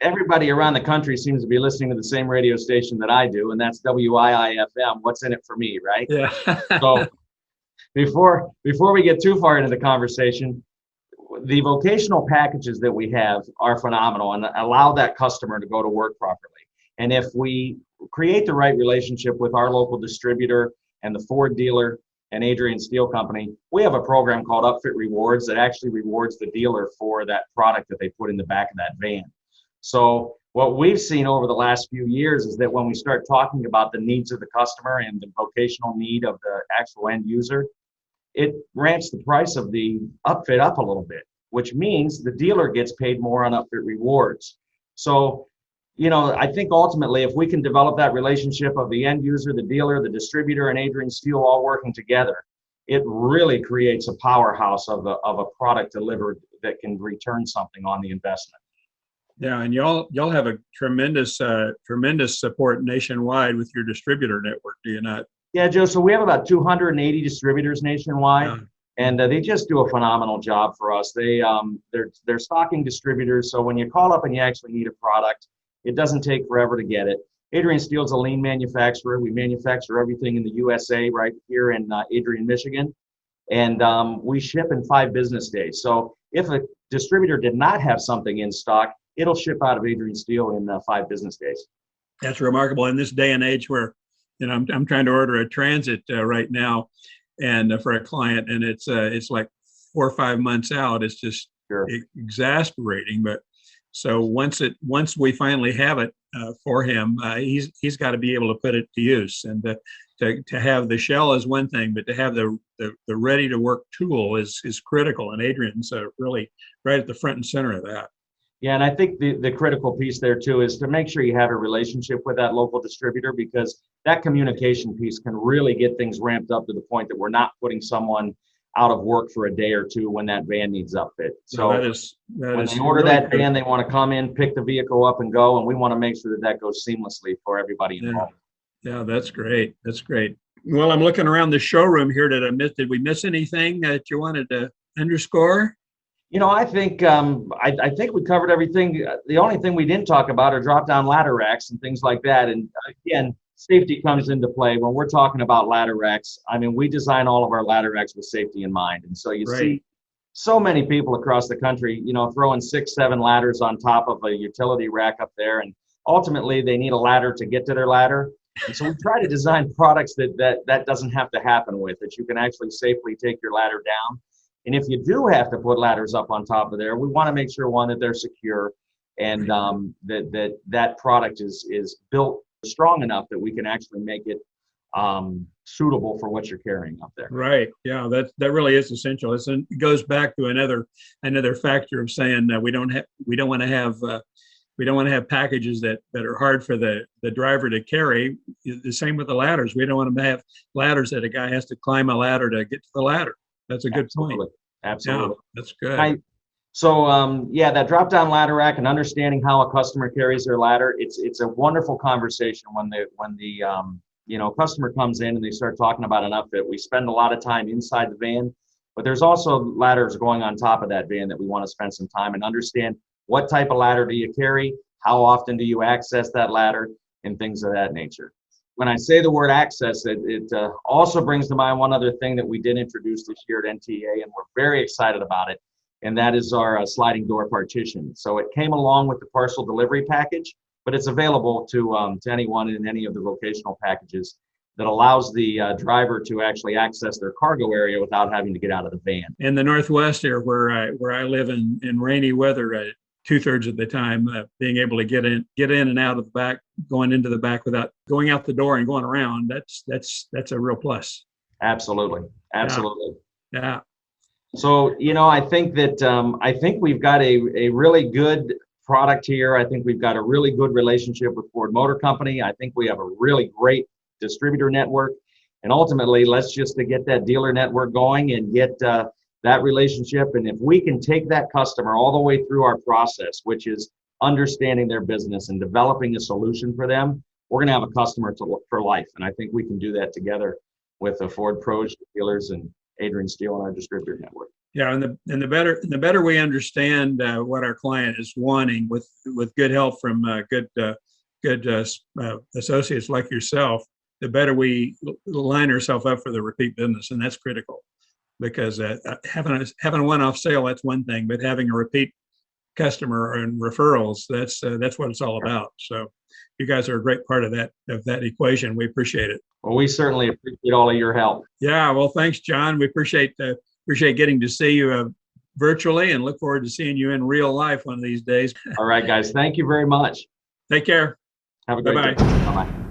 everybody around the country seems to be listening to the same radio station that I do, and that's WIIFM. What's in it for me, right? Yeah. So before we get too far into the conversation, the vocational packages that we have are phenomenal and allow that customer to go to work properly. And if we create the right relationship with our local distributor and the Ford dealer and Adrian Steel company, we have a program called Upfit Rewards that actually rewards the dealer for that product that they put in the back of that van. So what we've seen over the last few years is that when we start talking about the needs of the customer and the vocational need of the actual end user, it ramps the price of the upfit up a little bit, which means the dealer gets paid more on upfit rewards. So, I think ultimately if we can develop that relationship of the end user, the dealer, the distributor, and Adrian Steel all working together, it really creates a powerhouse of a product delivered that can return something on the investment. Yeah, and y'all have a tremendous support nationwide with your distributor network, do you not? Yeah, Joe. So we have about 280 distributors nationwide, Yeah. and they just do a phenomenal job for us. They're stocking distributors. So when you call up and you actually need a product, it doesn't take forever to get it. Adrian Steel's a lean manufacturer. We manufacture everything in the USA right here in Adrian, Michigan, and we ship in 5 business days. So if a distributor did not have something in stock, it'll ship out of Adrian Steel in 5 business days. That's remarkable in this day and age where, I'm trying to order a transit right now, and for a client, and it's like 4 or 5 months out. It's just Sure. exasperating. But so once we finally have it for him, he's got to be able to put it to use, and to have the shell is one thing, but to have the ready to work tool is critical. And Adrian's really right at the front and center of that. Yeah, and I think the critical piece there too is to make sure you have a relationship with that local distributor, because that communication piece can really get things ramped up to the point that we're not putting someone out of work for a day or two when that van needs upfit. So when they order really that van, they want to come in, pick the vehicle up and go, and we want to make sure that goes seamlessly for everybody involved. Yeah, that's great. That's great. Well, I'm looking around the showroom here. Did we miss anything that you wanted to underscore? I think I think we covered everything. The only thing we didn't talk about are drop-down ladder racks and things like that. And again, safety comes into play when we're talking about ladder racks. I mean, we design all of our ladder racks with safety in mind. And so you see so many people across the country, throwing 6, 7 ladders on top of a utility rack up there. And ultimately, they need a ladder to get to their ladder. And so we try to design products that doesn't have to happen with, that you can actually safely take your ladder down. And if you do have to put ladders up on top of there, we want to make sure, one, that they're secure, and that product is built strong enough that we can actually make it suitable for what you're carrying up there. Right. Yeah, that really is essential. It goes back to another factor of saying that we don't want to have packages that are hard for the driver to carry. The same with the ladders. We don't want to have ladders that a guy has to climb a ladder to get to the ladder. That's a good point. Absolutely. Yeah, that's good. That drop-down ladder rack and understanding how a customer carries their ladder, it's a wonderful conversation when the customer comes in and they start talking about an upfit. We spend a lot of time inside the van, but there's also ladders going on top of that van that we want to spend some time and understand what type of ladder do you carry, how often do you access that ladder, and things of that nature. When I say the word access, it also brings to mind one other thing that we did introduce this year at NTA, and we're very excited about it, and that is our sliding door partition. So it came along with the parcel delivery package, but it's available to anyone in any of the vocational packages that allows the driver to actually access their cargo area without having to get out of the van. In the Northwest here, where I live in rainy weather, 2/3 of the time, being able to get in and out of the back, going into the back without going out the door and going around, that's a real plus. Absolutely. Yeah. So, I think that we've got a really good product here. I think we've got a really good relationship with Ford Motor Company. I think we have a really great distributor network, and ultimately, let's just to get that dealer network going and get that relationship. And if we can take that customer all the way through our process, which is understanding their business and developing a solution for them, we're going to have a customer for life. And I think we can do that together with the Ford Pros dealers and Adrian Steel and our distributor network. Yeah, and the better we understand what our client is wanting, with good help from good associates like yourself, the better we line ourselves up for the repeat business, and that's critical. Because having a one-off sale, that's one thing, but having a repeat customer and referrals, that's what it's all about. So you guys are a great part of that equation. We appreciate it. Well, we certainly appreciate all of your help. Yeah, well, thanks, John. We appreciate getting to see you virtually, and look forward to seeing you in real life one of these days. All right, guys. Thank you very much. Take care. Have a great day. Bye-bye. Bye-bye.